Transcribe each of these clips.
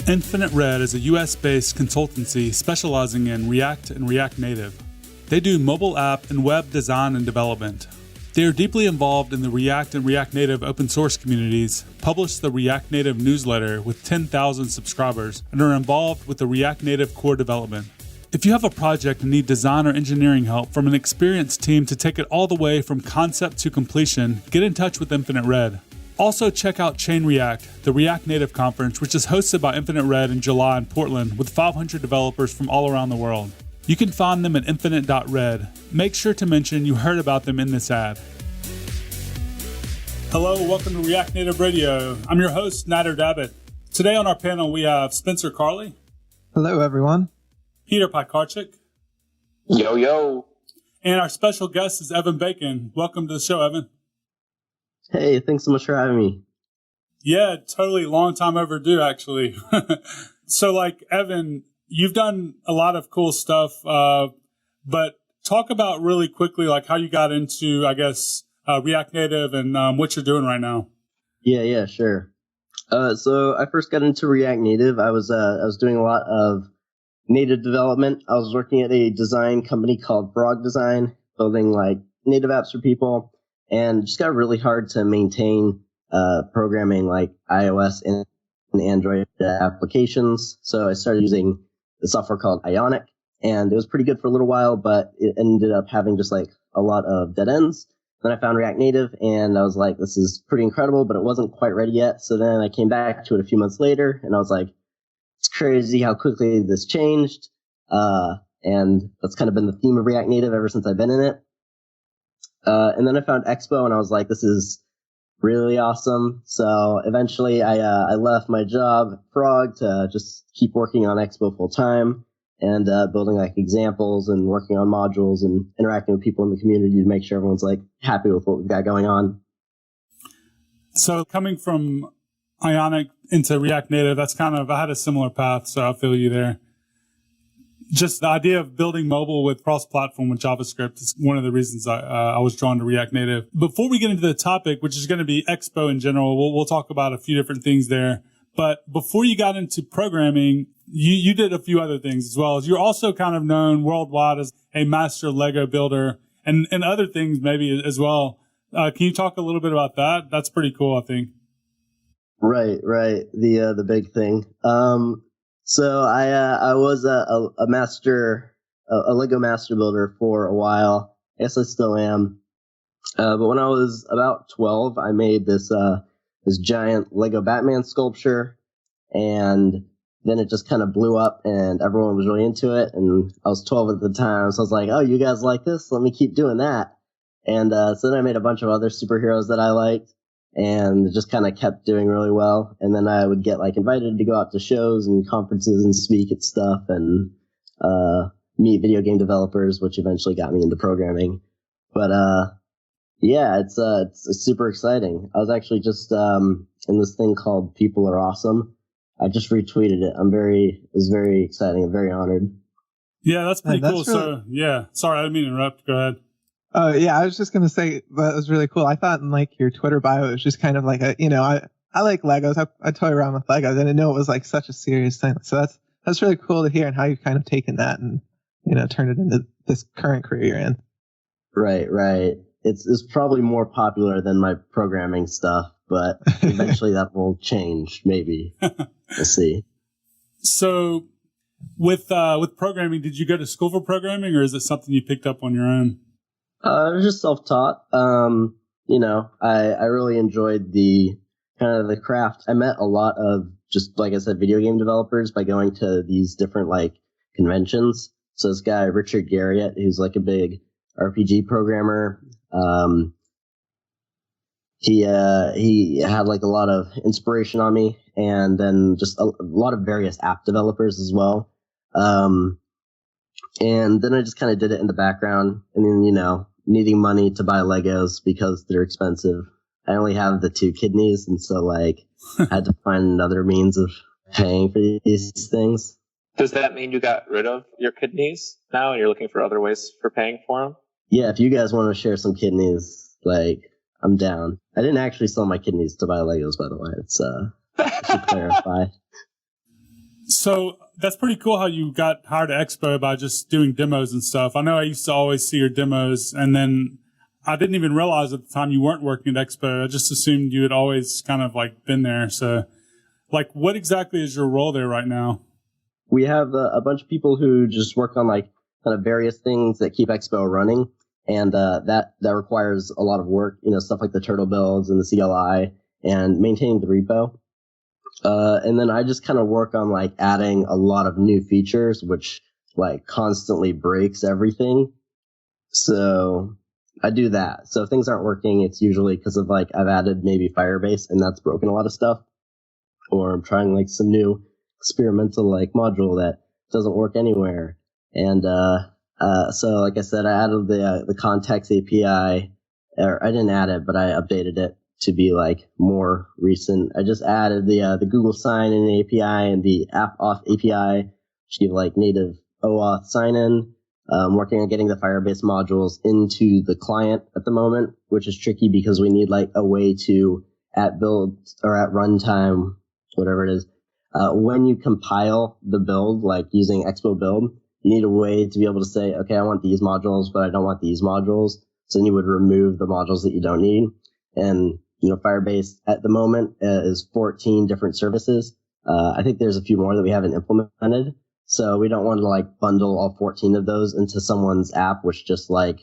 Infinite Red is a US-based consultancy specializing in React and React Native. They do mobile app and web design and development. They are deeply involved in the React and React Native open source communities, publish the React Native newsletter with 10,000 subscribers, and are involved with the React Native core development. If you have a project and need design or engineering help from an experienced team to take it all the way from concept to completion, get in touch with Infinite Red. Also, check out Chain React, the React Native conference, which is hosted by Infinite Red in July in Portland with 500 developers from all around the world. You can find them at infinite.red. Make sure to mention you heard about them in this ad. Hello, welcome to React Native Radio. I'm your host, Nader Dabbit. Today on our panel, we have Spencer Carley. Hello, everyone. Peter Pikarczyk. Yo, yo. And our special guest is Evan Bacon. Welcome to the show, Evan. Hey, thanks so much for having me. Yeah, totally. Long time overdue, actually. So, Evan, you've done a lot of cool stuff, but talk about really quickly, how you got into, React Native and what you're doing right now. Yeah, sure. So I first got into React Native. I was doing a lot of native development. I was working at a design company called Frog Design, building native apps for people. And it just got really hard to maintain programming like iOS and Android applications. So I started using the software called Ionic, and it was pretty good for a little while, but it ended up having just a lot of dead ends. Then I found React Native, and I was like, this is pretty incredible, but it wasn't quite ready yet. So then I came back to it a few months later, and I was like, it's crazy how quickly this changed. And that's kind of been the theme of React Native ever since I've been in it. And then I found Expo, and I was like, this is really awesome. So eventually I left my job at Frog to just keep working on Expo full time and building examples and working on modules and interacting with people in the community to make sure everyone's happy with what we've got going on. So coming from Ionic into React Native, that's I had a similar path, so I feel you there. Just the idea of building mobile with cross-platform with JavaScript is one of the reasons I was drawn to React Native. Before we get into the topic, which is going to be Expo in general, we'll talk about a few different things there. But before you got into programming, you did a few other things as well. You're also kind of known worldwide as a master Lego builder and other things maybe as well. Can you talk a little bit about that? That's pretty cool, I think. Right. The big thing. So I was a Lego master builder for a while. I guess I still am. But when I was about 12, I made this giant Lego Batman sculpture, and then it just kind of blew up, and everyone was really into it. And I was 12 at the time, so I was like, "Oh, you guys like this? Let me keep doing that." And so then I made a bunch of other superheroes that I liked, and just kind of kept doing really well. And then I would get invited to go out to shows and conferences and speak at stuff and meet video game developers, which eventually got me into programming. But yeah, it's super exciting. I was actually just in this thing called People Are Awesome. I just retweeted it. It was very exciting. I'm very honored. Yeah, that's pretty cool. Really... So yeah, sorry, I didn't mean to interrupt. Go ahead. Oh, yeah, I was just going to say that was really cool. I thought in your Twitter bio, it was just kind of I like Legos. I toy around with Legos. I didn't know it was such a serious thing. So that's really cool to hear, and how you've kind of taken that and, turned it into this current career you're in. Right. It's probably more popular than my programming stuff, but eventually that will change, maybe. We'll see. So with programming, did you go to school for programming, or is it something you picked up on your own? It was just self-taught. I really enjoyed the kind of the craft. I met a lot of just, like I said, video game developers by going to these different conventions. So this guy, Richard Garriott, who's a big RPG programmer, he had a lot of inspiration on me, and then just a lot of various app developers as well. And then I just kind of did it in the background, and then, needing money to buy Legos because they're expensive. I only have the 2 kidneys, and so I had to find another means of paying for these things. Does that mean you got rid of your kidneys now and you're looking for other ways for paying for them? Yeah, if you guys want to share some kidneys, I'm down. I didn't actually sell my kidneys to buy Legos, by the way. I should clarify. So that's pretty cool how you got hired at Expo by just doing demos and stuff. I know I used to always see your demos, and then I didn't even realize at the time you weren't working at Expo. I just assumed you had always kind of like been there. So like, what exactly is your role there right now? We have a bunch of people who just work on like kind of various things that keep Expo running. And that requires a lot of work, stuff like the turtle builds and the CLI and maintaining the repo. And then I just kind of work on like adding a lot of new features, which like constantly breaks everything. So I do that. So if things aren't working, it's usually because of like I've added maybe Firebase and that's broken a lot of stuff, or I'm trying like some new experimental like module that doesn't work anywhere. And so like I said, I added the context API, or I didn't add it, but I updated it to be like more recent. I just added the Google sign-in API and the app auth API, which give like native OAuth sign-in. Working on getting the Firebase modules into the client at the moment, which is tricky because we need like a way to at build or at runtime, whatever it is, when you compile the build, like using Expo build, you need a way to be able to say, okay, I want these modules, but I don't want these modules. So then you would remove the modules that you don't need. And, Firebase at the moment is 14 different services. I think there's a few more that we haven't implemented. So we don't want to like bundle all 14 of those into someone's app, which just like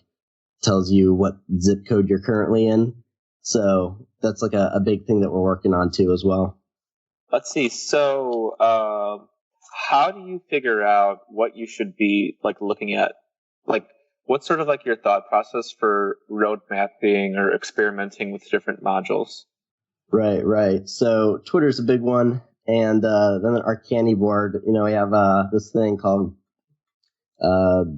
tells you what zip code you're currently in. So that's like a big thing that we're working on too as well. Let's see. So, how do you figure out what you should be like looking at? Like, what's sort of like your thought process for road mapping or experimenting with different modules? Right. So Twitter's a big one. And then our Canny board, we have this thing called, Expo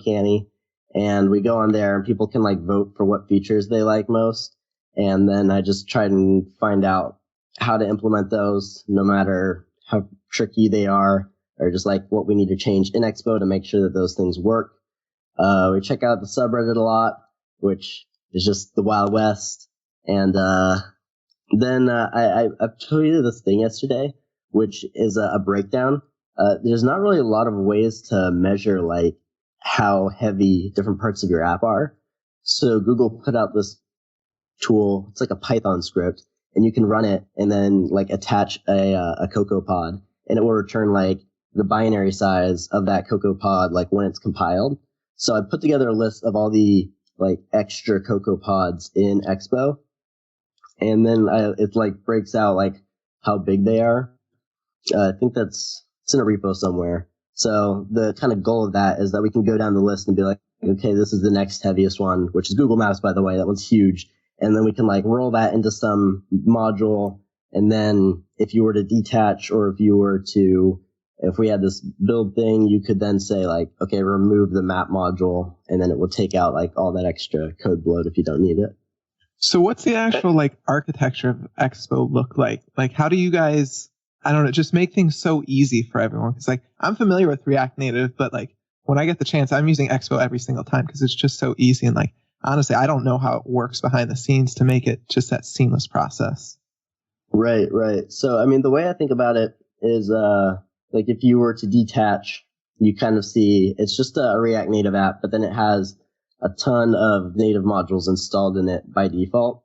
Canny. And we go on there and people can like vote for what features they like most. And then I just try to find out how to implement those, no matter how tricky they are, or just like what we need to change in Expo to make sure that those things work. We check out the subreddit a lot, which is just the Wild West. And then I tweeted this thing yesterday, which is a breakdown. There's not really a lot of ways to measure like how heavy different parts of your app are. So Google put out this tool. It's like a Python script, and you can run it and then like attach a CocoaPod, and it will return like the binary size of that CocoaPod like when it's compiled. So I put together a list of all the like extra CocoaPods in Expo. And then it like breaks out like how big they are. I think it's in a repo somewhere. So the kind of goal of that is that we can go down the list and be like, okay, this is the next heaviest one, which is Google Maps, by the way. That one's huge. And then we can like roll that into some module. And then if you were to detach, or if we had this build thing, you could then say like, okay, remove the map module, and then it will take out like all that extra code bloat if you don't need it. So what's the actual like architecture of Expo look like? Like, how do you guys, I don't know, just make things so easy for everyone? Because like I'm familiar with React Native, but like when I get the chance, I'm using Expo every single time because it's just so easy. And like honestly, I don't know how it works behind the scenes to make it just that seamless process. Right. So I mean, the way I think about it is like if you were to detach, you kind of see it's just a React Native app, but then it has a ton of native modules installed in it by default.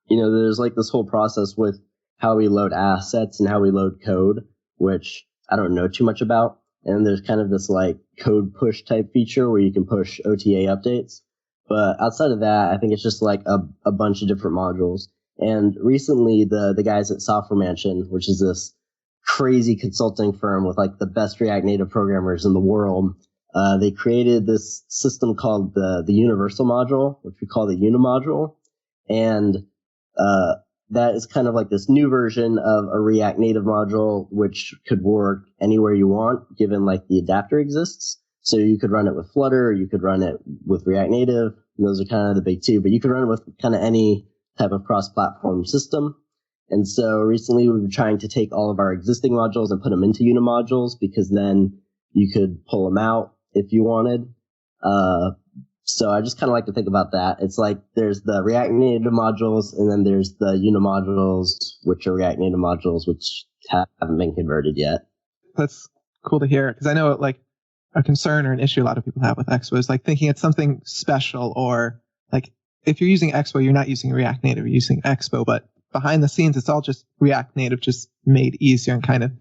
There's like this whole process with how we load assets and how we load code, which I don't know too much about. And there's kind of this like code push type feature where you can push OTA updates. But outside of that, I think it's just like a bunch of different modules. And recently the guys at Software Mansion, which is this crazy consulting firm with like the best React Native programmers in the world, they created this system called the universal module, which we call the unimodule. And that is kind of like this new version of a React Native module, which could work anywhere you want, given like the adapter exists. So you could run it with Flutter, you could run it with React Native. And those are kind of the big two, but you could run it with kind of any type of cross-platform system. And so recently we've been trying to take all of our existing modules and put them into unimodules, because then you could pull them out if you wanted. So I just kind of like to think about that. It's like there's the React Native modules, and then there's the Unimodules, which are React Native modules, which haven't been converted yet. That's cool to hear, because I know like a concern or an issue a lot of people have with Expo is like thinking it's something special, or like if you're using Expo, you're not using React Native, you're using Expo, but behind the scenes, it's all just React Native, just made easier and kind of,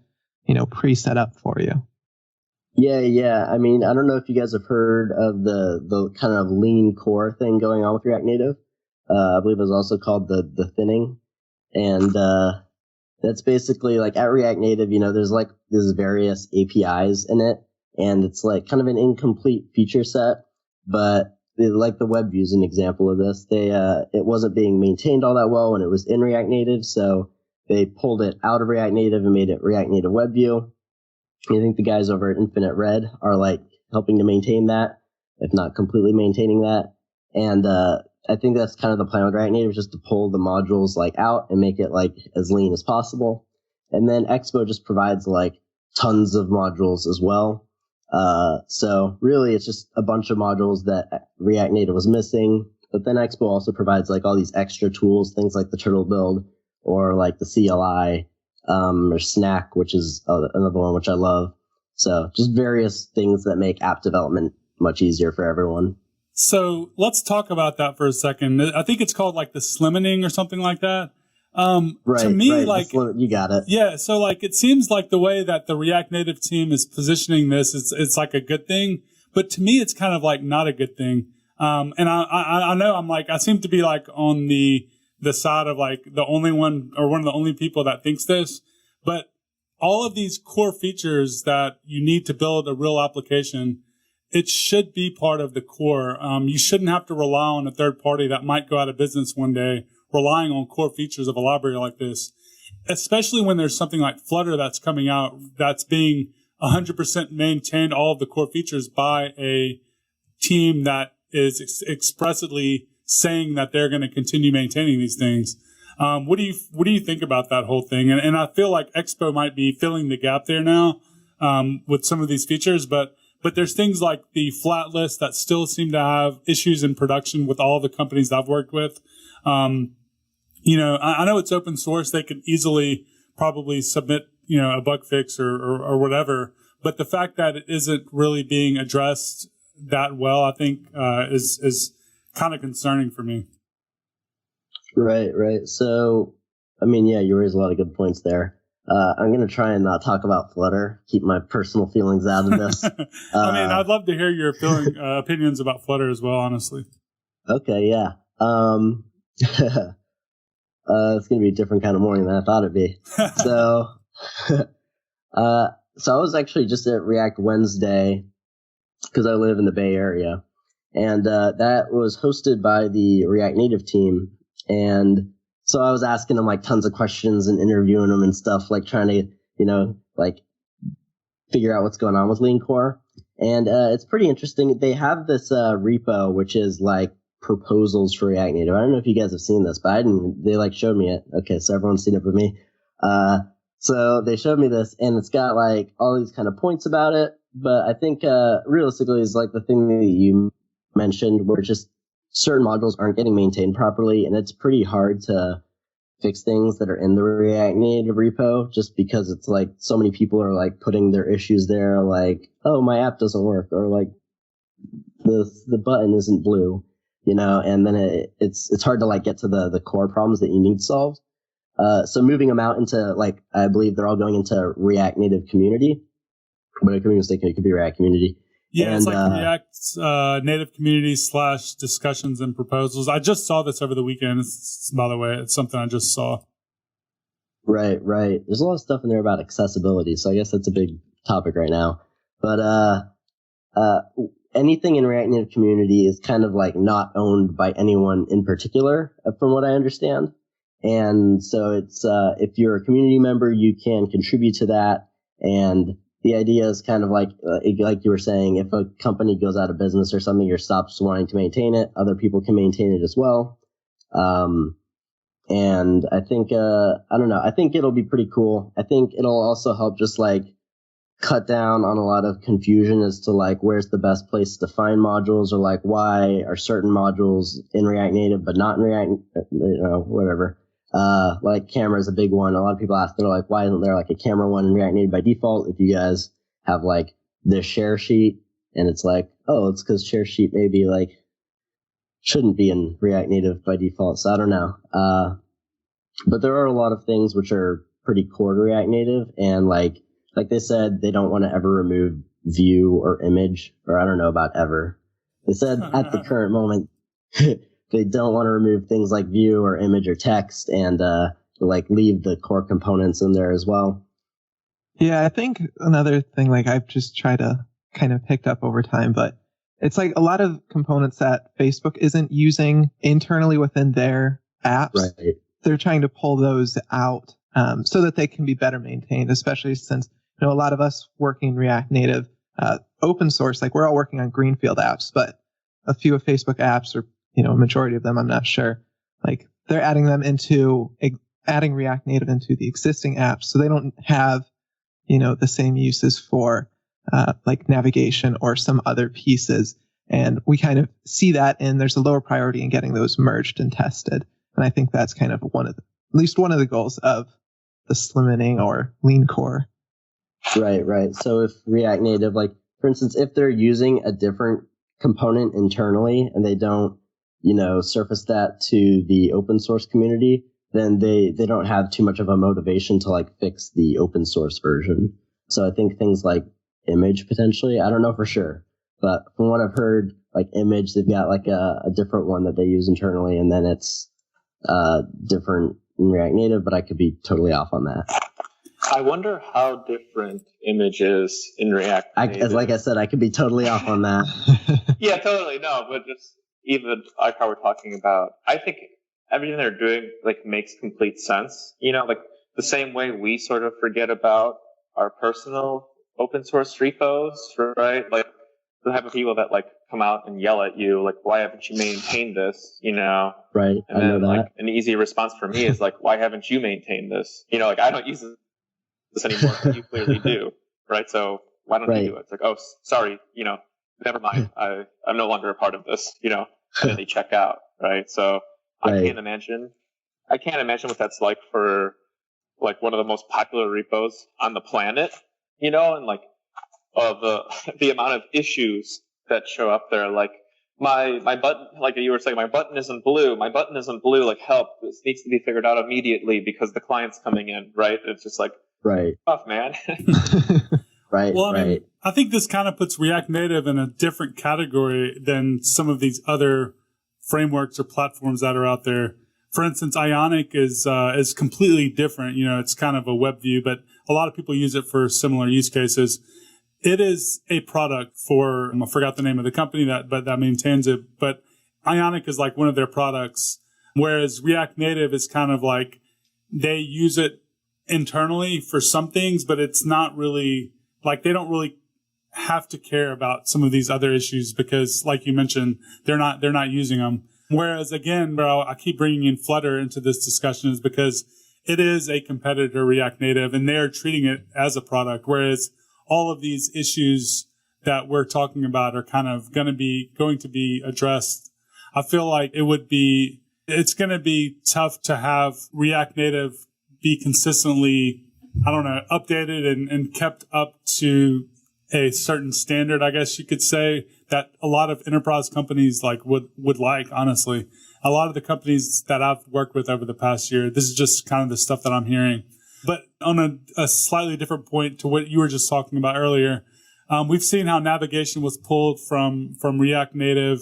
pre-set up for you. Yeah. I mean, I don't know if you guys have heard of the kind of lean core thing going on with React Native. I believe it was also called the thinning. And that's basically like at React Native, there's various APIs in it. And it's like kind of an incomplete feature set. But like the web view is an example of this. It wasn't being maintained all that well when it was in React Native. So they pulled it out of React Native and made it React Native Web View. I think the guys over at Infinite Red are like helping to maintain that, if not completely maintaining that. And I think that's kind of the plan with React Native, just to pull the modules like out and make it like as lean as possible. And then Expo just provides like tons of modules as well. So really it's just a bunch of modules that React Native was missing. But then Expo also provides like all these extra tools, things like the turtle build or like the CLI. Or Snack, which is another one which I love. So just various things that make app development much easier for everyone. So let's talk about that for a second. I think it's called like the slimmening or something like that. To me, like you got it. Yeah. So like it seems like the way that the React Native team is positioning this, it's like a good thing. But to me, it's kind of like not a good thing. And I know I seem to be like on the side of like the only one or one of the only people that thinks this, but all of these core features that you need to build a real application, it should be part of the core. You shouldn't have to rely on a third party that might go out of business one day, relying on core features of a library like this, especially when there's something like Flutter that's coming out that's being 100% maintained, all of the core features by a team that is expressly saying that they're going to continue maintaining these things. What do you think about that whole thing? And I feel like Expo might be filling the gap there now, with some of these features, but there's things like the flat list that still seem to have issues in production with all the companies I've worked with. I know it's open source. They could easily probably submit, a bug fix or whatever, but the fact that it isn't really being addressed that well, I think, is kind of concerning for me. Right. So, I mean, yeah, you raised a lot of good points there. I'm going to try and not talk about Flutter, keep my personal feelings out of this. I mean, I'd love to hear your opinions about Flutter as well, honestly. Okay, yeah. It's going to be a different kind of morning than I thought it'd be. So I was actually just at React Wednesday because I live in the Bay Area. And that was hosted by the React Native team. And so I was asking them like tons of questions and interviewing them and stuff, like trying to, like figure out what's going on with Lean Core. And it's pretty interesting. They have this repo, which is like proposals for React Native. I don't know if you guys have seen this, but they like showed me it. Okay, so everyone's seen it but me. So they showed me this, and it's got like all these kind of points about it. But I think realistically is like the thing that you mentioned, where just certain modules aren't getting maintained properly, and it's pretty hard to fix things that are in the React Native repo, just because it's like so many people are like putting their issues there, like, oh, my app doesn't work, or like the button isn't blue, and then it's hard to like get to the core problems that you need solved. So moving them out into like, I believe they're all going into React Native Community, but I could be mistaken, it could be React Community. Yeah, and, it's like React Native Community / discussions and proposals. I just saw this over the weekend. By the way, it's something I just saw. Right. There's a lot of stuff in there about accessibility, so I guess that's a big topic right now. But anything in React Native Community is kind of like not owned by anyone in particular, from what I understand. And so it's if you're a community member, you can contribute to that. And the idea is kind of like you were saying, if a company goes out of business or something or stops wanting to maintain it, other people can maintain it as well. And I think, I don't know, I think it'll be pretty cool. I think it'll also help just like cut down on a lot of confusion as to like where's the best place to find modules, or like why are certain modules in React Native but not in React, whatever. Like camera is a big one. A lot of people ask, they're like, why isn't there like a camera one in React Native by default if you guys have like the share sheet? And it's like, oh, it's because share sheet maybe like shouldn't be in React Native by default. So I don't know. But there are a lot of things which are pretty core to React Native, and like they said, they don't want to ever remove view or image, or I don't know about ever. They said at the current moment they don't want to remove things like view or image or text, and like leave the core components in there as well. Yeah, I think another thing like I've just tried to kind of picked up over time, but it's like a lot of components that Facebook isn't using internally within their apps. Right. They're trying to pull those out so that they can be better maintained, especially since a lot of us working in React Native, open source, like we're all working on greenfield apps, but a few of Facebook apps, or a majority of them, I'm not sure, like they're adding React Native into the existing apps, so they don't have the same uses for like navigation or some other pieces. And we kind of see that, and there's a lower priority in getting those merged and tested. And I think that's kind of at least one of the goals of the slimming or lean core. Right. So if React Native, like for instance, if they're using a different component internally and they don't, surface that to the open source community, then they don't have too much of a motivation to like fix the open source version. So I think things like image potentially, I don't know for sure, but from what I've heard, like image, they've got like a different one that they use internally, and then it's different in React Native, but I could be totally off on that. I wonder how different image is in React Native. Like I said, I could be totally off on that. Yeah, totally. No, but just even like how we're talking about, I think everything they're doing like makes complete sense. Like the same way we sort of forget about our personal open source repos, right? Like the type of people that like come out and yell at you, like, why haven't you maintained this? Right. And then like an easy response for me is like, why haven't you maintained this? Like I don't use this anymore, but you clearly do, right? So why don't you do it? It's like, oh, sorry, never mind. I'm no longer a part of this, and then they check out, right? So I can't imagine what that's like for like one of the most popular repos on the planet, and like the amount of issues that show up there, like my button, like you were saying, my button isn't blue, like help, this needs to be figured out immediately because the client's coming in, right? It's just like, right, tough, man. Right. Well, I mean, I think this kind of puts React Native in a different category than some of these other frameworks or platforms that are out there. For instance, Ionic is completely different. It's kind of a web view, but a lot of people use it for similar use cases. It is a product for, I forgot the name of the company that maintains it, but Ionic is like one of their products, whereas React Native is kind of like they use it internally for some things, but it's not really like they don't really have to care about some of these other issues because, like you mentioned, they're not using them. Whereas again, bro, I keep bringing in Flutter into this discussion is because it is a competitor to React Native and they're treating it as a product. Whereas all of these issues that we're talking about are kind of going to be addressed. I feel like it's going to be tough to have React Native be consistently, updated and kept up to a certain standard, I guess you could say, that a lot of enterprise companies like would like, honestly. A lot of the companies that I've worked with over the past year, this is just kind of the stuff that I'm hearing. But on a slightly different point to what you were just talking about earlier, we've seen how navigation was pulled from React Native,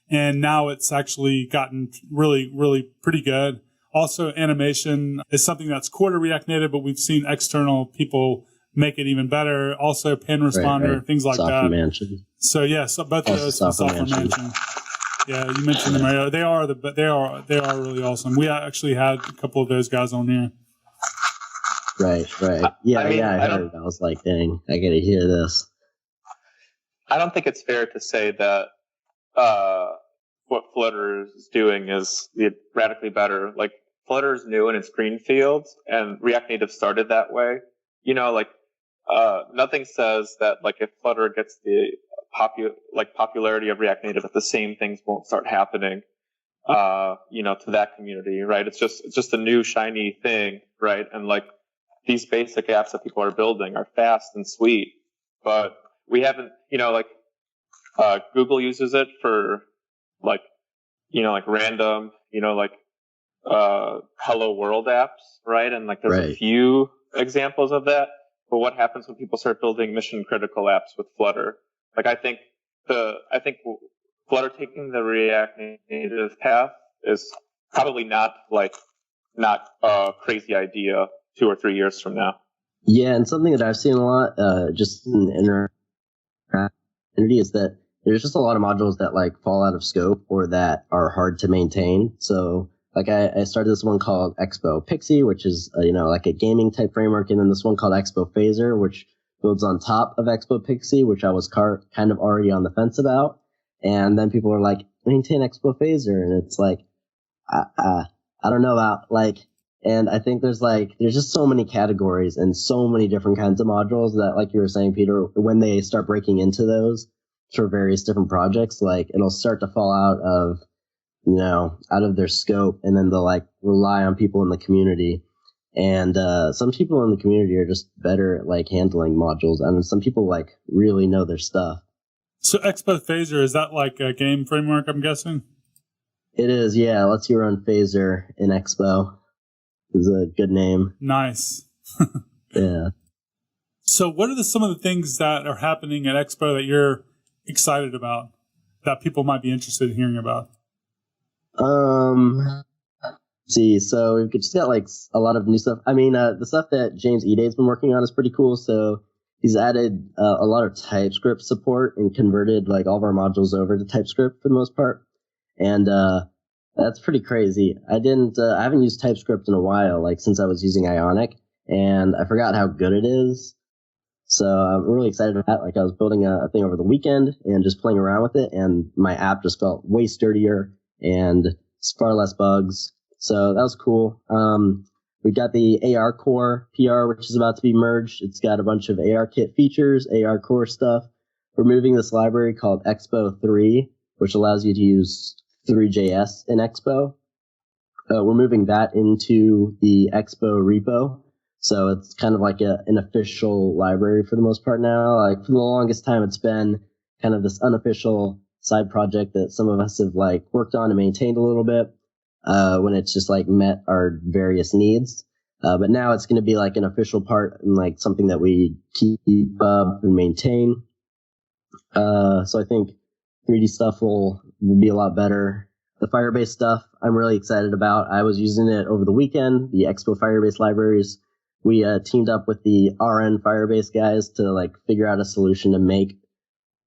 and now it's actually gotten really, really pretty good. Also, animation is something that's core to React Native, but we've seen external people make it even better. Also, pin responder, things like Software that. Mansion. So both of those from Software Mansion. Yeah, you mentioned them earlier. They are really awesome. We actually had a couple of those guys on here. Right. Yeah, I heard it. I was like, dang, I gotta hear this. I don't think it's fair to say that what Flutter is doing is radically better. Like Flutter is new in its greenfield, and React Native started that way. nothing says that like if Flutter gets the popularity of React Native, that the same things won't start happening, to that community, right? It's just a new shiny thing, right? And like these basic apps that people are building are fast and sweet, but we haven't, Google uses it for like, like random, hello world apps, right? And like there's a few examples of that. But what happens when people start building mission critical apps with Flutter? Like I think Flutter taking the React Native path is probably not a crazy idea 2 or 3 years from now. Yeah, and something that I've seen a lot, just in the community, is that there's just a lot of modules that like fall out of scope or that are hard to maintain. So like I started this one called Expo Pixie, which is like a gaming type framework, and then this one called Expo Phaser, which builds on top of Expo Pixie, which I was kind of already on the fence about. And then people were like, maintain Expo Phaser, and it's like, I don't know about like. And I think there's just so many categories and so many different kinds of modules that, like you were saying, Peter, when they start breaking into those for various different projects, like it'll start to fall out of their scope, and then they'll like rely on people in the community. And some people in the community are just better at like handling modules, and some people like really know their stuff. So Expo Phaser, is that like a game framework, I'm guessing? It is, yeah. It lets you run Phaser in Expo. Is a good name. Nice. Yeah. So what are some of the things that are happening at Expo that you're excited about, that people might be interested in hearing about? Let's see. So we've just got like a lot of new stuff. I mean, the stuff that James Eday's been working on is pretty cool. So he's added a lot of TypeScript support and converted like all of our modules over to TypeScript for the most part. And that's pretty crazy. I haven't used TypeScript in a while, like since I was using Ionic, and I forgot how good it is. So I'm really excited about that. Like I was building a thing over the weekend and just playing around with it, and my app just felt way sturdier and far less bugs. So that was cool. We've got the AR Core PR, which is about to be merged. It's got a bunch of ARKit features, AR Core stuff. We're moving this library called Expo 3, which allows you to use 3JS in Expo. We're moving that into the Expo repo. So it's kind of like an official library for the most part now. Like for the longest time, it's been kind of this unofficial side project that some of us have like worked on and maintained a little bit when it's just like met our various needs. But now it's going to be like an official part and like something that we keep up and maintain. So I think 3D stuff will be a lot better. The Firebase stuff I'm really excited about. I was using it over the weekend, the Expo Firebase libraries. We teamed up with the RN Firebase guys to like figure out a solution to make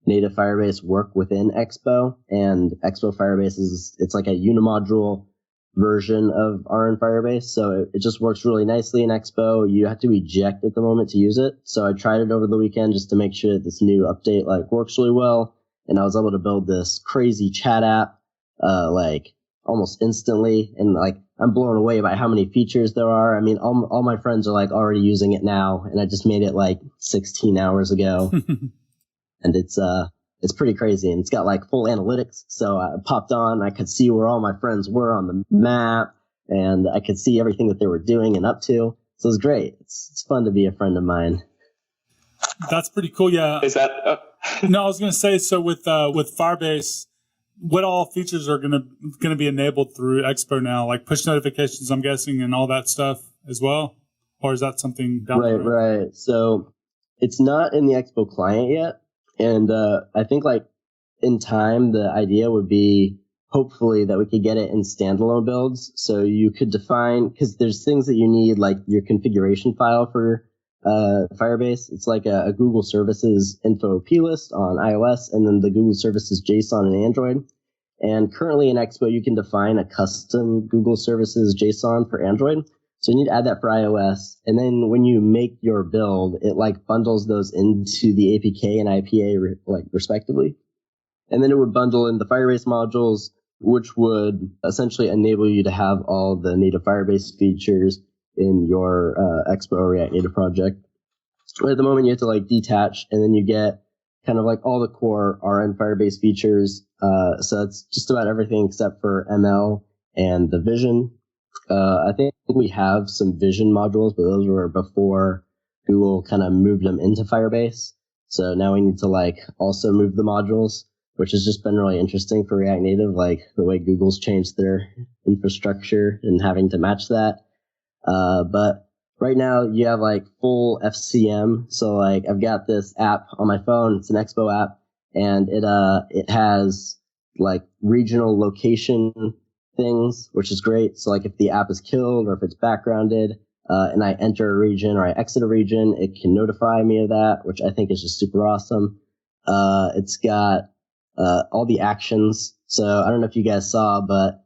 native Firebase work within Expo. And Expo Firebase it's like a unimodule version of RN Firebase. So it just works really nicely in Expo. You have to eject at the moment to use it. So I tried it over the weekend just to make sure that this new update like works really well. And I was able to build this crazy chat app like almost instantly, and like I'm blown away by how many features there are. I mean, all my friends are like already using it now, and I just made it like 16 hours ago. And it's pretty crazy, and it's got like full analytics. So I popped on, I could see where all my friends were on the map, and I could see everything that they were doing and up to. So it's great. It's fun to be a friend of mine. That's pretty cool. Yeah. Is that? No, I was going to say, so with Firebase, what all features are going to be enabled through Expo now? Like push notifications, I'm guessing, and all that stuff as well? Or is that something down the road? Right. So it's not in the Expo client yet. And I think like in time, the idea would be hopefully that we could get it in standalone builds. So you could define, because there's things that you need, like your configuration file for Firebase. It's like a Google Services info plist on iOS, and then the Google Services JSON on Android. And currently in Expo, you can define a custom Google Services JSON for Android. So you need to add that for iOS. And then when you make your build, it like bundles those into the APK and IPA like respectively. And then it would bundle in the Firebase modules, which would essentially enable you to have all the native Firebase features in your Expo React Native project. At the moment, you have to like detach, and then you get kind of like all the core RN Firebase features. So it's just about everything except for ML and the vision. I think we have some vision modules, but those were before Google kind of moved them into Firebase. So now we need to like also move the modules, which has just been really interesting for React Native, like the way Google's changed their infrastructure and having to match that. But right now you have like full FCM. So like I've got this app on my phone. It's an Expo app, and it has like regional location things, which is great. So like if the app is killed or if it's backgrounded, and I enter a region or I exit a region, it can notify me of that, which I think is just super awesome. It's got all the actions. So I don't know if you guys saw, but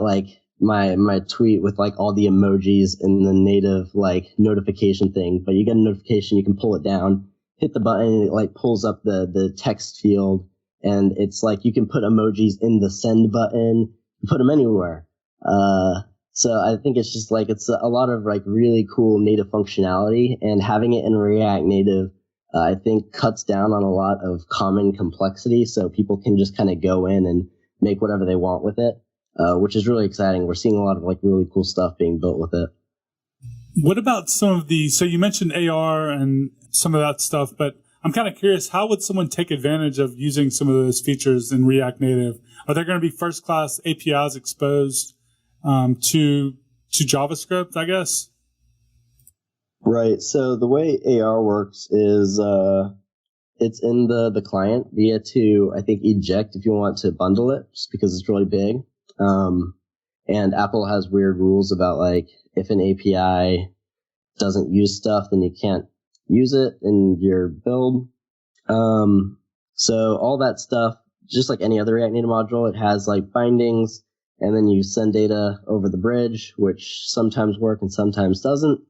like my tweet with like all the emojis in the native like notification thing, but you get a notification, you can pull it down, hit the button, and it like pulls up the text field, and it's like you can put emojis in the send button, put them anywhere. So I think it's just like it's a lot of like really cool native functionality, and having it in React Native I think cuts down on a lot of common complexity, so people can just kind of go in and make whatever they want with it, which is really exciting. We're seeing a lot of like really cool stuff being built with it. What about some of the, so you mentioned AR and some of that stuff, but I'm kind of curious, how would someone take advantage of using some of those features in React Native? Are there going to be first-class APIs exposed to JavaScript, I guess? Right. So the way AR works is it's in the client. You get to, I think, eject if you want to bundle it, just because it's really big. And Apple has weird rules about like if an API doesn't use stuff, then you can't use it in your build. So all that stuff, just like any other React Native module, it has like bindings, and then you send data over the bridge, which sometimes work and sometimes doesn't.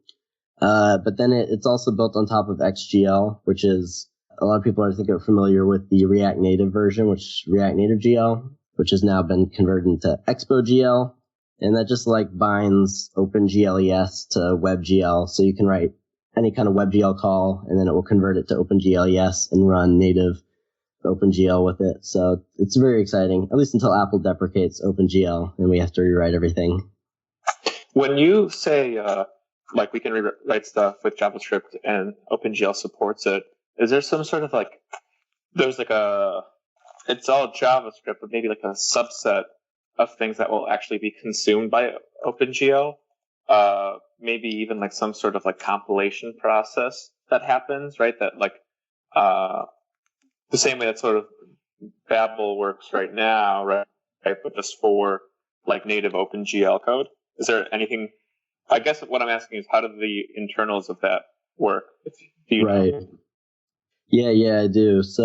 But then it's also built on top of XGL, which is, a lot of people I think are familiar with the React Native version, which is React Native GL, which has now been converted into Expo GL. And that just like binds OpenGLES to WebGL. So you can write any kind of WebGL call, and then it will convert it to OpenGLES and run native OpenGL with it. So it's very exciting, at least until Apple deprecates OpenGL and we have to rewrite everything. When you say, like we can rewrite stuff with JavaScript and OpenGL supports it, is there some sort of like, there's like it's all JavaScript, but maybe like a subset of things that will actually be consumed by OpenGL? Maybe even like some sort of like compilation process that happens, right? That like, the same way that sort of Babel works right now, right? But just for like native OpenGL code. Is there anything? I guess what I'm asking is, how do the internals of that work? Do you right. know? Yeah, I do. So,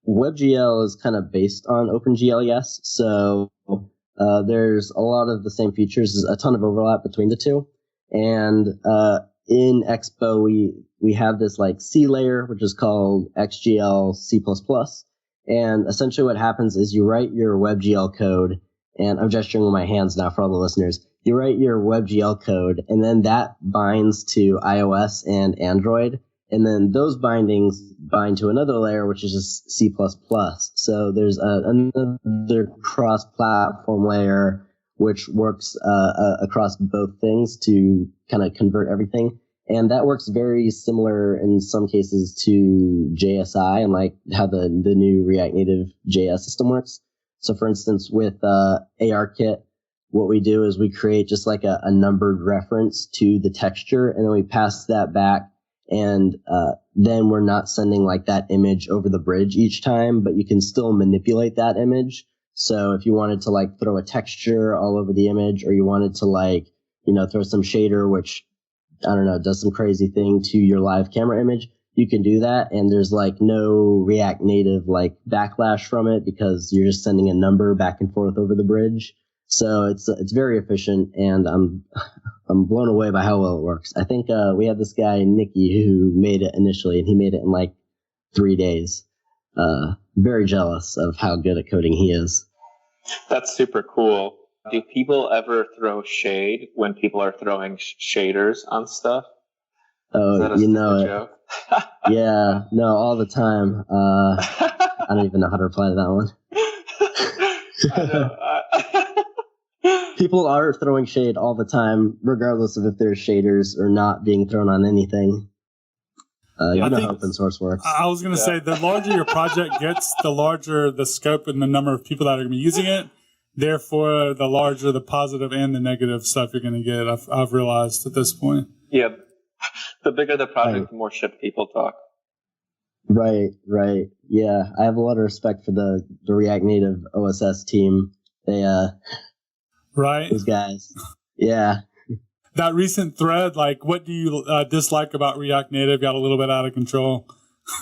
WebGL is kind of based on OpenGLES. So, there's a lot of the same features. There's a ton of overlap between the two. And, in Expo, we have this like C layer, which is called XGL C++. And essentially what happens is you write your WebGL code, and I'm gesturing with my hands now for all the listeners. You write your WebGL code, and then that binds to iOS and Android. And then those bindings bind to another layer, which is just C++. So there's another cross-platform layer, which works across both things to kind of convert everything. And that works very similar in some cases to JSI and like how the new React Native JS system works. So for instance, with ARKit, what we do is we create just like a numbered reference to the texture, and then we pass that back. And then we're not sending like that image over the bridge each time, but you can still manipulate that image. So if you wanted to like throw a texture all over the image, or you wanted to like, throw some shader, which, I don't know, does some crazy thing to your live camera image, you can do that. And there's like no React Native like backlash from it, because you're just sending a number back and forth over the bridge. So it's very efficient, and I'm blown away by how well it works. I think we had this guy Nikki who made it initially, and he made it in like 3 days. Very jealous of how good at coding he is. That's super cool. do people ever throw shade when people are throwing shaders on stuff? Is that Oh, a you know stupid it. joke? Yeah, no, all the time. I don't even know how to reply to that one. I know. People are throwing shade all the time, regardless of if there's shaders or not being thrown on anything. Yeah, you know think- how open source works. I was going to say, the larger your project gets, the larger the scope and the number of people that are going to be using it. Therefore, the larger the positive and the negative stuff you're going to get. I've realized at this point. Yeah. The bigger the project, Right. the more shit people talk. Right. Yeah, I have a lot of respect for the React Native OSS team. They, Right? those guys. Yeah. That recent thread, like, what do you dislike about React Native? Got a little bit out of control.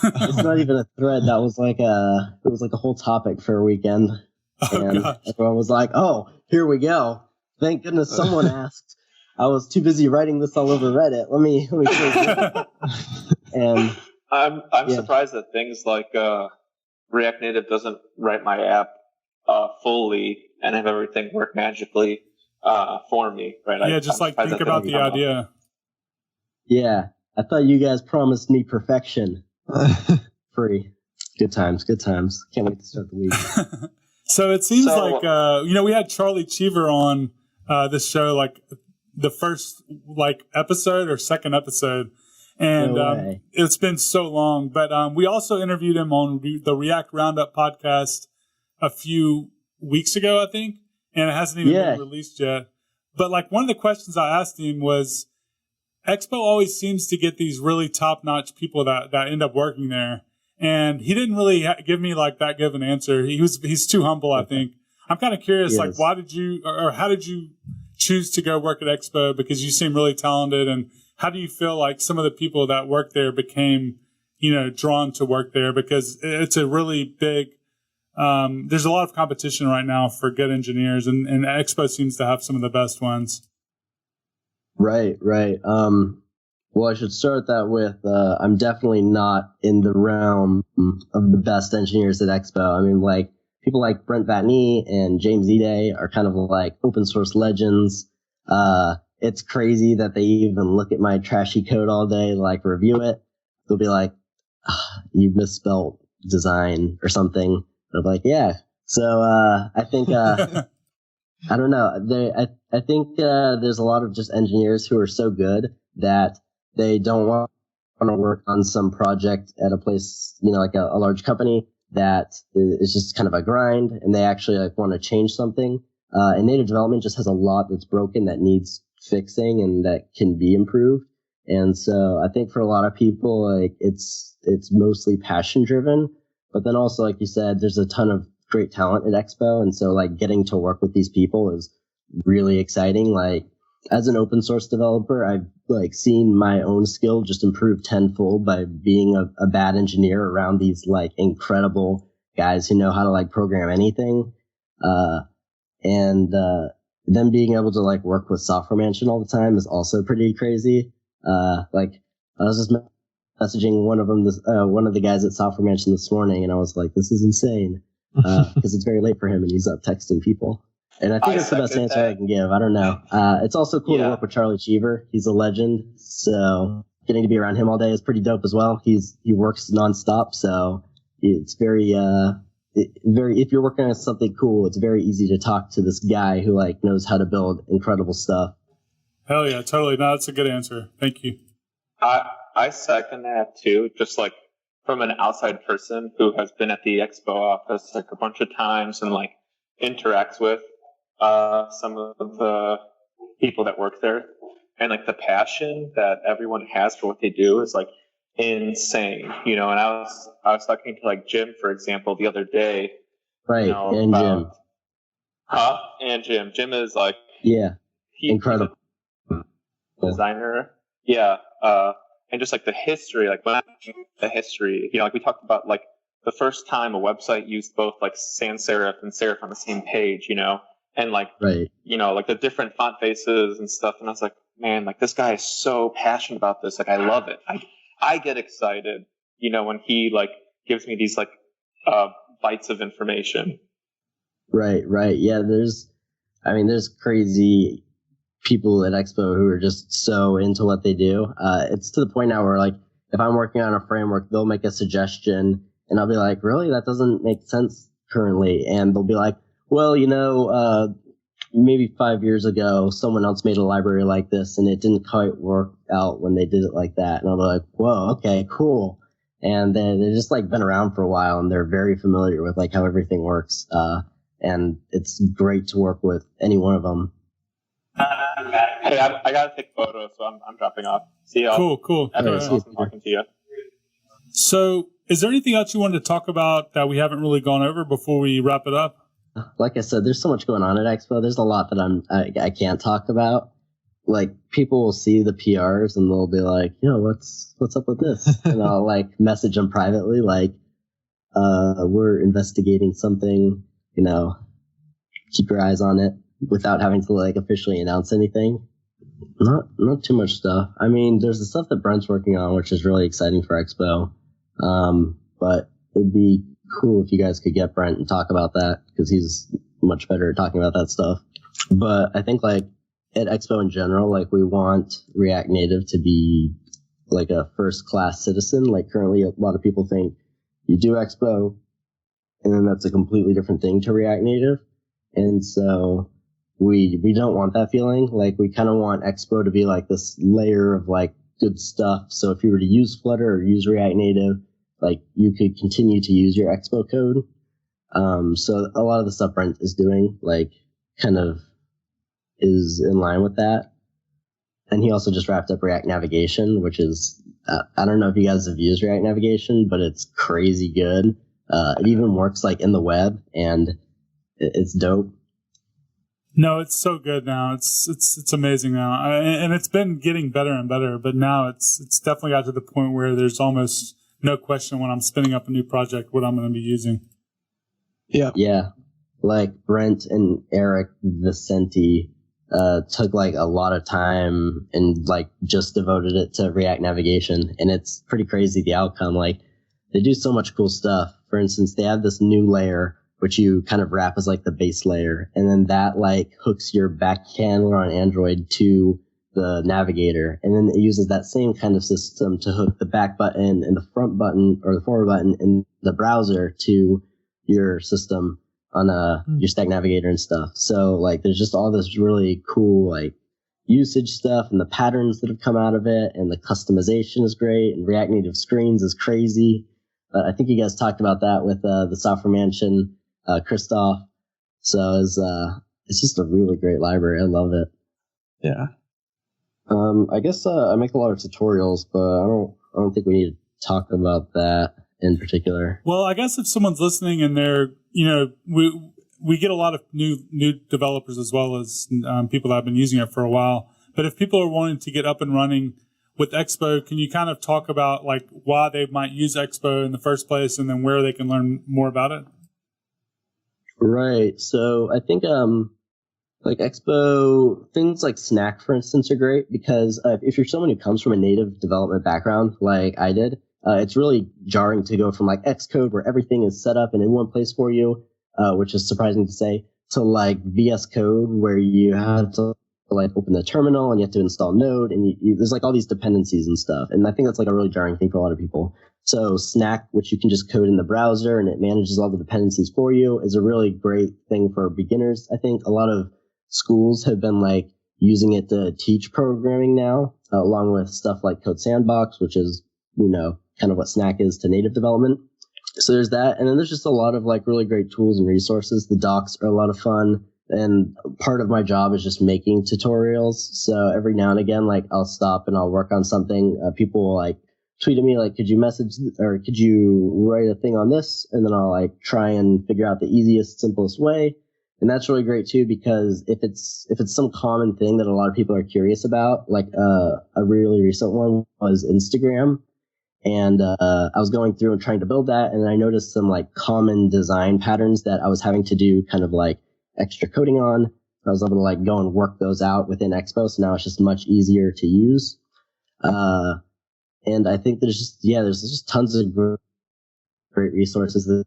It's not even a thread. That was like it was like a whole topic for a weekend. And gosh. everyone was like, "Oh, here we go! Thank goodness someone asked." I was too busy writing this all over Reddit. Let me and I'm Yeah. surprised that things like React Native doesn't write my app fully and have everything work magically for me. Right? Yeah, just I'm like surprised think that about doesn't the come up. idea. yeah, I thought you guys promised me perfection. Free. Good times. Can't wait to start the week. So it seems So- like we had Charlie Cheever on this show, like the first episode or second episode, and No way. it's been so long. But we also interviewed him on the React Roundup podcast a few weeks ago, I think, and it hasn't even Yeah. been released yet. But like one of the questions I asked him was, Expo always seems to get these really top-notch people that end up working there. And he didn't really give me like that good of an answer. He's too humble, I think. I'm kind of curious, He like, is. why did you, or how did you choose to go work at Expo? Because you seem really talented. And how do you feel like some of the people that work there became, drawn to work there? Because it's a really big, there's a lot of competition right now for good engineers, and Expo seems to have some of the best ones. Right. Well, I should start that with I'm definitely not in the realm of the best engineers at Expo. I mean, like people like Brent Vatney and James Ide are kind of like open source legends. It's crazy that they even look at my trashy code all day, like review it. They'll be like, "You misspelled design or something." I'm like, "Yeah." So I think I don't know. I think there's a lot of just engineers who are so good that they don't want to work on some project at a place, like a large company that is just kind of a grind, and they actually like want to change something. And native development just has a lot that's broken that needs fixing and that can be improved. And so I think for a lot of people, like it's mostly passion driven, but then also, like you said, there's a ton of great talent at Expo. And so like getting to work with these people is really exciting. Like as an open source developer, I've like seen my own skill just improve tenfold by being a bad engineer around these like incredible guys who know how to like program anything. And them being able to like work with Software Mansion all the time is also pretty crazy. Like I was just messaging one of them, one of the guys at Software Mansion this morning, and I was like, this is insane. Because it's very late for him and he's up texting people. And I think that's the best second answer that. I can give. I don't know. It's also cool to Yeah. work with Charlie Cheever. He's a legend. So getting to be around him all day is pretty dope as well. He works nonstop. So it's very, if you're working on something cool, it's very easy to talk to this guy who like knows how to build incredible stuff. Hell yeah, totally. No, that's a good answer. Thank you. I second that too. Just like from an outside person who has been at the Expo office like a bunch of times and like interacts with some of the people that work there, and like the passion that everyone has for what they do is like insane. And I was talking to like Jim, for example, the other day. Right. And Jim. And Jim. Jim is like Yeah. he's Incredible. a designer. Yeah. And just like the history, like when the history, like we talked about like the first time a website used both like sans serif and serif on the same page, and like, Right. like the different font faces and stuff. And I was like, man, like this guy is so passionate about this. Like, I love it. I get excited, when he like gives me these like, bites of information. Right. Yeah. I mean, there's crazy people at Expo who are just so into what they do. It's to the point now where, like, if I'm working on a framework, they'll make a suggestion, and I'll be like, really? That doesn't make sense currently. And they'll be like, well, maybe 5 years ago, someone else made a library like this, and it didn't quite work out when they did it like that. And I'll be like, whoa, okay, cool. And they've just, like, been around for a while, and they're very familiar with, like, how everything works. And it's great to work with any one of them. Hey, I gotta take photos, so I'm dropping off. See y'all. Cool. Awesome talking to you. So, is there anything else you wanted to talk about that we haven't really gone over before we wrap it up? Like I said, there's so much going on at Expo. There's a lot that I can't talk about. Like, people will see the PRs and they'll be like, what's up with this? And I'll, like, message them privately, like, we're investigating something, keep your eyes on it, without having to, like, officially announce anything. Not too much stuff. I mean, there's the stuff that Brent's working on, which is really exciting for Expo. But it'd be cool if you guys could get Brent and talk about that, because he's much better at talking about that stuff. But I think, like, at Expo in general, like, we want React Native to be like a first-class citizen. Like, currently a lot of people think you do Expo and then that's a completely different thing to React Native. And so we don't want that feeling. Like, we kind of want Expo to be like this layer of, like, good stuff. So if you were to use Flutter or use React Native, like, you could continue to use your Expo code. So a lot of the stuff Brent is doing, like, kind of is in line with that. And he also just wrapped up React Navigation, which is, I don't know if you guys have used React Navigation, but it's crazy good. It even works, like, in the web, and it's dope. No, it's so good now. It's amazing now, and it's been getting better and better. But now it's definitely got to the point where there's almost no question when I'm spinning up a new project what I'm going to be using. Yeah. Like, Brent and Eric Vicente took, like, a lot of time and, like, just devoted it to React Navigation, and it's pretty crazy the outcome. Like, they do so much cool stuff. For instance, they have this new layer which you kind of wrap as, like, the base layer, and then that, like, hooks your back handler on Android to the navigator, and then it uses that same kind of system to hook the back button and the front button or the forward button in the browser to your system on your Stack Navigator and stuff. So, like, there's just all this really cool, like, usage stuff, and the patterns that have come out of it, and the customization is great, and React Native Screens is crazy. I think you guys talked about that with the Software Mansion, Christoph. So it's just a really great library. I love it. Yeah. I guess I make a lot of tutorials, but I don't think we need to talk about that in particular. Well, I guess if someone's listening and they're, we get a lot of new developers as well as people that have been using it for a while. But if people are wanting to get up and running with Expo, can you kind of talk about, like, why they might use Expo in the first place, and then where they can learn more about it? Right. So I think like Expo, things like Snack, for instance, are great because if you're someone who comes from a native development background like I did, it's really jarring to go from, like, Xcode, where everything is set up and in one place for you, which is surprising to say, to, like, VS Code, where you have to, like, open the terminal and you have to install Node, and there's, like, all these dependencies and stuff. And I think that's, like, a really jarring thing for a lot of people. So Snack, which you can just code in the browser and it manages all the dependencies for you, is a really great thing for beginners. I think a lot of schools have been, like, using it to teach programming now, along with stuff like Code Sandbox, which is, kind of what Snack is to native development. So there's that. And then there's just a lot of, like, really great tools and resources. The docs are a lot of fun. And part of my job is just making tutorials. So every now and again, like, I'll stop and I'll work on something. People will, like, tweet at me, like, could you message or could you write a thing on this? And then I'll, like, try and figure out the easiest, simplest way. And that's really great too, because if it's some common thing that a lot of people are curious about, like, a really recent one was Instagram. And I was going through and trying to build that, and I noticed some, like, common design patterns that I was having to do kind of, like, extra coding on. I was able to, like, go and work those out within Expo, so now it's just much easier to use. And I think there's just tons of great resources. The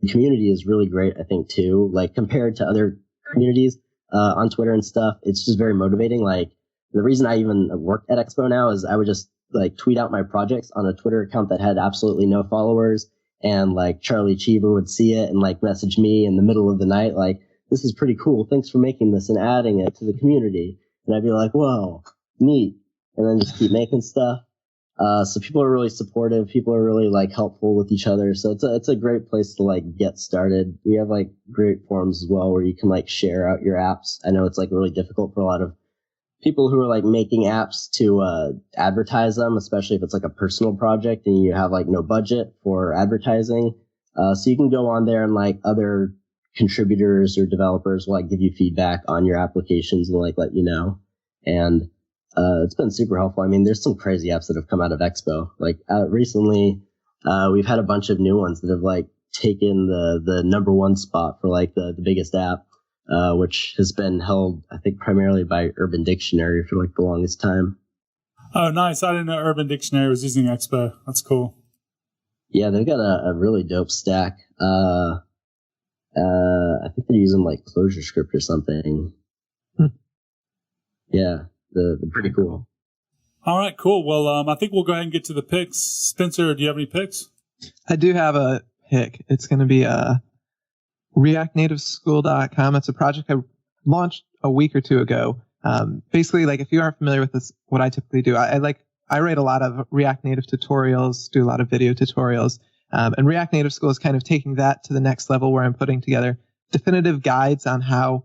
community is really great, I think, too. Like, compared to other communities, on Twitter and stuff. It's just very motivating. Like the reason I even work at Expo now is I would just like tweet out my projects on a Twitter account that had absolutely no followers, and like Charlie Cheever would see it and like message me in the middle of the night like, this is pretty cool, thanks for making this and adding it to the community. And I'd be like, whoa, neat, and then just keep making stuff. So people are really supportive. People are really like helpful with each other. So it's a great place to like get started. We have like great forums as well where you can like share out your apps. I know it's like really difficult for a lot of people who are like making apps to advertise them, especially if it's like a personal project and you have like no budget for advertising. So you can go on there and like other contributors or developers will like give you feedback on your applications and like let you know. And it's been super helpful. I mean, there's some crazy apps that have come out of Expo. Like recently, we've had a bunch of new ones that have like taken the number one spot for like the biggest app, which has been held, I think, primarily by Urban Dictionary for like the longest time. Oh, nice. I didn't know Urban Dictionary was using Expo. That's cool. Yeah, they've got a really dope stack. I think they're using like ClojureScript or something. Yeah. They're pretty cool. All right, cool. Well, I think we'll go ahead and get to the picks. Spencer, do you have any picks? I do have a pick. It's going to be reactnativeschool.com. It's a project I launched a week or two ago. Basically, like if you aren't familiar with this, what I typically do, I write a lot of React Native tutorials, do a lot of video tutorials, and React Native School is kind of taking that to the next level where I'm putting together definitive guides on how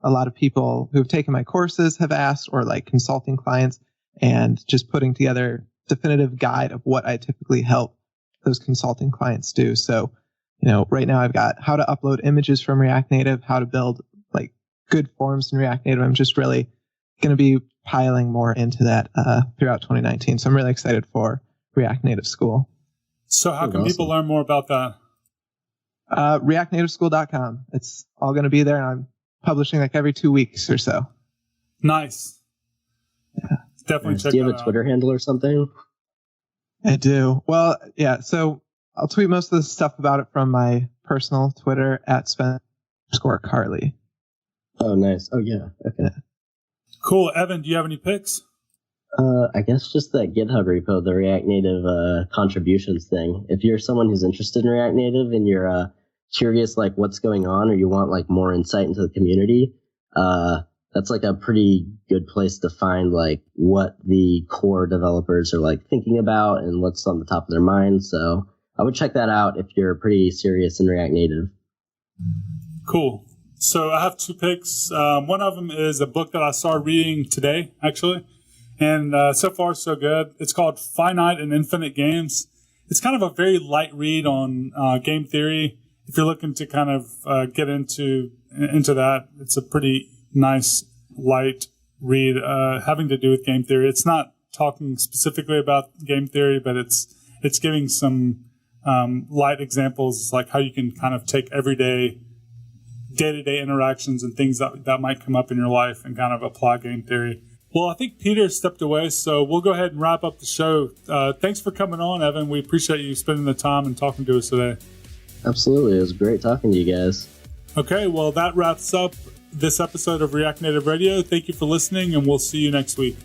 a lot of people who have taken my courses have asked, or like consulting clients, and just putting together definitive guide of what I typically help those consulting clients do. So, right now I've got how to upload images from React Native, how to build like good forms in React Native. I'm just really going to be piling more into that throughout 2019. So I'm really excited for React Native School. So how can people learn more about that? reactnativeschool.com. It's all going to be there, and I'm publishing like every 2 weeks or so. Nice. Yeah. Definitely check that out. Do you have a Twitter handle or something? I do. Well, yeah. So I'll tweet most of the stuff about it from my personal Twitter at @Spen_Carly. Oh, nice. Oh, yeah. Okay. Yeah. Cool. Evan, do you have any picks? I guess just that GitHub repo, the React Native contributions thing. If you're someone who's interested in React Native and you're curious like what's going on, or you want like more insight into the community, that's like a pretty good place to find like what the core developers are like thinking about and what's on the top of their mind. So I would check that out if you're pretty serious in React Native. Cool. So I have two picks. One of them is a book that I started reading today, actually. And so far, so good. It's called Finite and Infinite Games. It's kind of a very light read on game theory. If you're looking to kind of get into that, it's a pretty nice, light read having to do with game theory. It's not talking specifically about game theory, but it's giving some light examples, like how you can kind of take everyday day-to-day interactions and things that might come up in your life and kind of apply game theory. Well, I think Peter stepped away, so we'll go ahead and wrap up the show. Thanks for coming on, Evan. We appreciate you spending the time and talking to us today. Absolutely. It was great talking to you guys. Okay, well, that wraps up this episode of React Native Radio. Thank you for listening, and we'll see you next week.